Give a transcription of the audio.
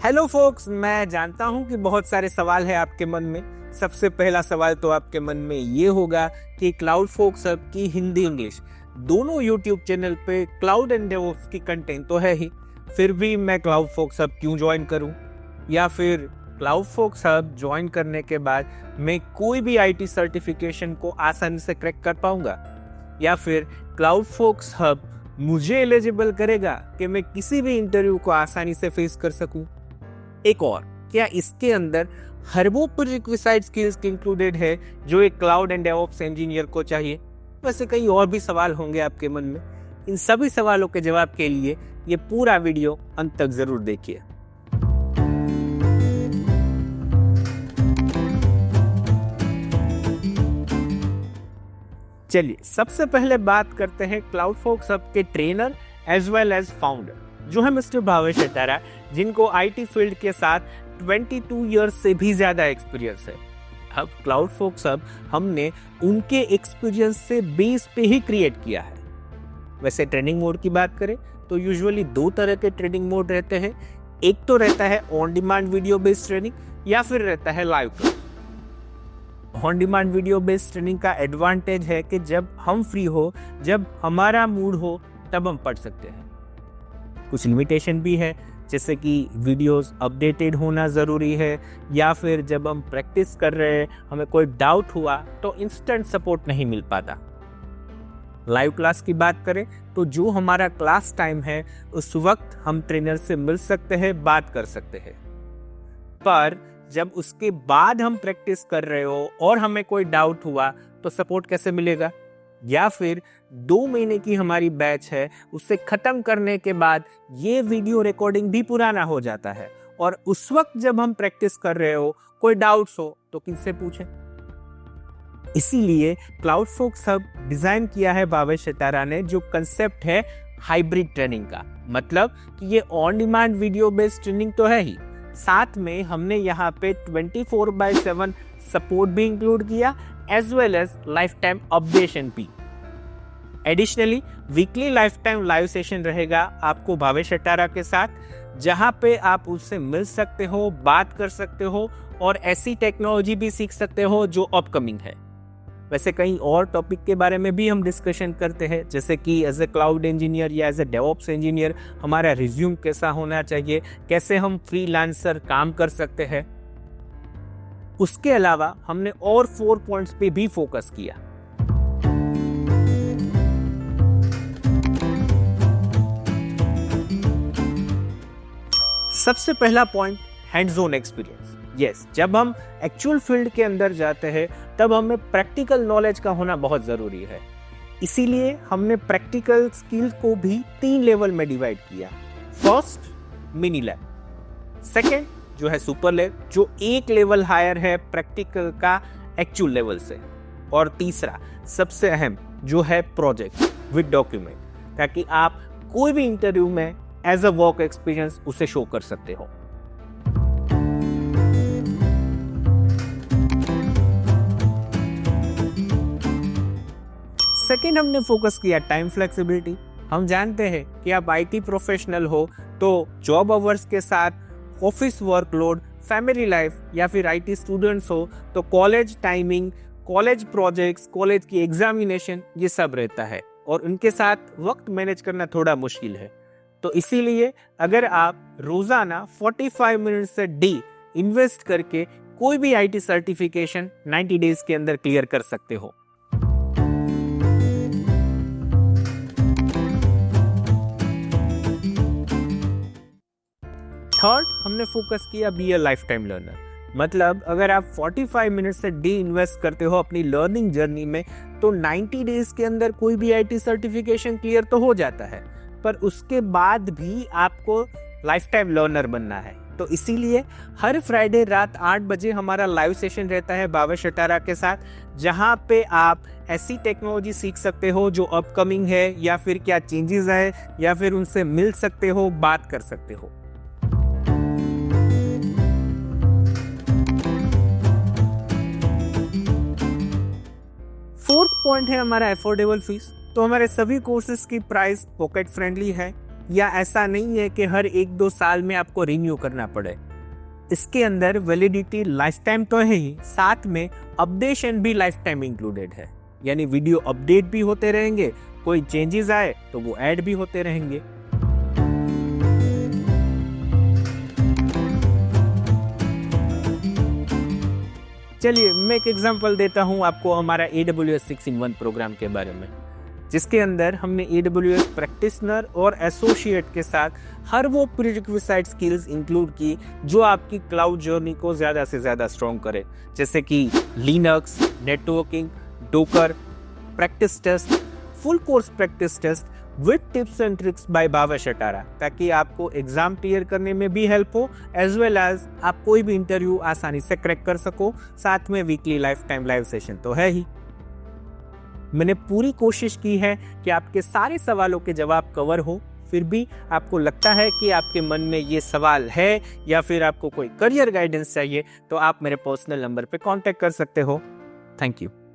Hello focus, मैं जानता हूं कि बहुत सारे सवाल है आपके मन में। सबसे पहला सवाल तो आपके मन में ये होगा कि क्लाउड फोक्स हब की हिंदी इंग्लिश दोनों यूट्यूब चैनल पे क्लाउड एंड डेवऑप्स की कंटेंट तो है ही, फिर भी मैं क्लाउड फोक्स हब क्यों ज्वाइन करूं? या फिर क्लाउड फोक्स हब ज्वाइन करने के बाद मैं कोई भी आईटी सर्टिफिकेशन को आसानी से क्रैक कर पाऊंगा? या फिर क्लाउड फोक्स हब मुझे एलिजिबल करेगा कि मैं किसी भी इंटरव्यू को आसानी से फेस कर सकूं? एक और, क्या इसके अंदर हर्बों प्रीरिक्विसाइट स्किल्स इंक्लूडेड है जो एक क्लाउड एंड डेवऑप्स इंजीनियर को चाहिए? वैसे कई और भी सवाल होंगे आपके मन में। इन सभी सवालों के जवाब के लिए ये पूरा वीडियो अंत तक जरूर देखिए। चलिए सबसे पहले बात करते हैं क्लाउड फोक्स हब के trainer as well as founder, जो है मिस्टर भावेश अटारा, जिनको आईटी फील्ड के साथ 22 इयर्स से भी ज्यादा एक्सपीरियंस है। अब क्लाउड फोक्स हब हमने उनके एक्सपीरियंस से बेस पे ही क्रिएट किया है। वैसे ट्रेनिंग मोड की बात करें तो यूजुअली दो तरह के ट्रेनिंग मोड रहते हैं। एक तो रहता है on demand video based training या फिर रहता है live class. On demand video based training का एडवांटेज है कि जब हम फ्री हो, जब हमारा मूड हो, तब हम पढ़ सकते हैं। कुछ लिमिटेशन भी है, जैसे कि वीडियोस अपडेटेड होना ज़रूरी है, या फिर जब हम प्रैक्टिस कर रहे हैं हमें कोई डाउट हुआ तो इंस्टेंट सपोर्ट नहीं मिल पाता। लाइव क्लास की बात करें तो जो हमारा क्लास टाइम है उस वक्त हम ट्रेनर से मिल सकते हैं, बात कर सकते हैं। पर जब उसके बाद हम प्रैक्टिस कर रहे हो और हमें कोई डाउट हुआ तो सपोर्ट कैसे मिलेगा? या फिर 2 महीने की हमारी बैच है, उसे खत्म करने के बाद ये वीडियो रिकॉर्डिंग भी पुराना हो जाता है और उस वक्त जब हम प्रैक्टिस कर रहे हो कोई डाउट्स हो तो किससे पूछें? इसीलिए क्लाउड फोक्स हब डिजाइन किया है भावेश अटारा ने, जो कंसेप्ट है हाइब्रिड ट्रेनिंग का। मतलब कि ये on demand video based training तो है ही, साथ में हमने यहाँ पे 24/7 सपोर्ट भी इंक्लूड किया, as well as life time updation भी। Additionally weekly life time live session रहेगा आपको भावेश अटारा के साथ, जहां पे आप उससे मिल सकते हो, बात कर सकते हो और ऐसी टेक्नोलॉजी भी सीख सकते हो जो अपकमिंग है। वैसे कई और टॉपिक के बारे में भी हम डिस्कशन करते हैं, जैसे कि एज ए क्लाउड इंजीनियर या एज ए डेवऑप्स इंजीनियर हमारा रिज्यूम कैसा होना चाहिए, कैसे हम फ्रीलांसर काम कर सकते हैं। उसके अलावा हमने और 4 पॉइंट्स पे भी फोकस किया। सबसे पहला point, hands on experience. Yes, जब हम एक्चुअल फील्ड के अंदर जाते हैं तब हमें प्रैक्टिकल नॉलेज का होना बहुत जरूरी है। इसीलिए हमने प्रैक्टिकल स्किल्स को भी 3 लेवल में डिवाइड किया। First, mini lab. सेकेंड जो है सुपर लैब, जो 1 लेवल हायर है प्रैक्टिकल का एक्चुअल लेवल से। और तीसरा सबसे अहम जो है प्रोजेक्ट विद डॉक्यूमेंट, ताकि आप कोई भी इंटरव्यू में एज अ वर्क एक्सपीरियंस उसे शो कर सकते हो। सेकेंड, हमने फोकस किया टाइम फ्लेक्सिबिलिटी। हम जानते हैं कि आप आईटी प्रोफेशनल हो तो जॉब आवर्स के साथ ऑफिस वर्कलोड, फैमिली लाइफ, या फिर आईटी स्टूडेंट्स हो तो college timing, college projects, college की एग्जामिनेशन, ये सब रहता है और उनके साथ वक्त मैनेज करना थोड़ा मुश्किल है। तो इसीलिए अगर आप रोजाना 45 मिनट से डे इन्वेस्ट करके कोई भी आईटी सर्टिफिकेशन 90 डेज के अंदर क्लियर कर सकते हो। थर्ड, हमने फोकस किया be a life time learner. मतलब अगर आप 45 मिनट से डे इन्वेस्ट करते हो अपनी लर्निंग जर्नी में तो 90 डेज के अंदर कोई भी आईटी सर्टिफिकेशन क्लियर तो हो जाता है, पर उसके बाद भी आपको लाइफ टाइम लर्नर बनना है। तो इसीलिए हर फ्राइडे रात 8 बजे हमारा लाइव सेशन रहता है भावेश अटारा के साथ, जहां पे आप ऐसी टेक्नोलॉजी सीख सकते हो जो अपकमिंग है, या फिर क्या चेंजेस है, या फिर उनसे मिल सकते हो, बात कर सकते हो। फोर्थ पॉइंट है हमारा अफोर्डेबल फीस। तो हमारे सभी कोर्सेज की प्राइस पॉकेट फ्रेंडली है या ऐसा नहीं है कि हर 1-2 साल में आपको रिन्यू करना पड़े। इसके अंदर वैलिडिटी लाइफ टाइम तो है ही, साथ में अपडेशन भी लाइफ टाइम इंक्लूडेड है, यानी वीडियो अपडेट भी होते रहेंगे, कोई चेंजेस आए तो वो ऐड भी होते रहेंगे। चलिए मैं एक एग्जांपल देता हूं आपको हमारा AWS 6-in-1 प्रोग्राम के बारे में, जिसके अंदर हमने AWS प्रैक्टिशनर और एसोसिएट के साथ हर वो प्रीरिक्विजिट स्किल्स इंक्लूड की जो आपकी क्लाउड जर्नी को ज़्यादा से ज़्यादा स्ट्रॉन्ग करे, जैसे कि Linux, networking, Docker, practice test, full course practice test with tips and tricks by Bhavesh Atara, ताकि आपको एग्जाम क्लियर करने में भी हेल्प हो एज वेल एज आप कोई भी इंटरव्यू आसानी से क्रैक कर सको। साथ में weekly life time live session तो है ही। मैंने पूरी कोशिश की है कि आपके सारे सवालों के जवाब कवर हो, फिर भी आपको लगता है कि आपके मन में ये सवाल है या फिर आपको कोई करियर गाइडेंस चाहिए तो आप मेरे पर्सनल नंबर पे कांटेक्ट कर सकते हो। Thank you.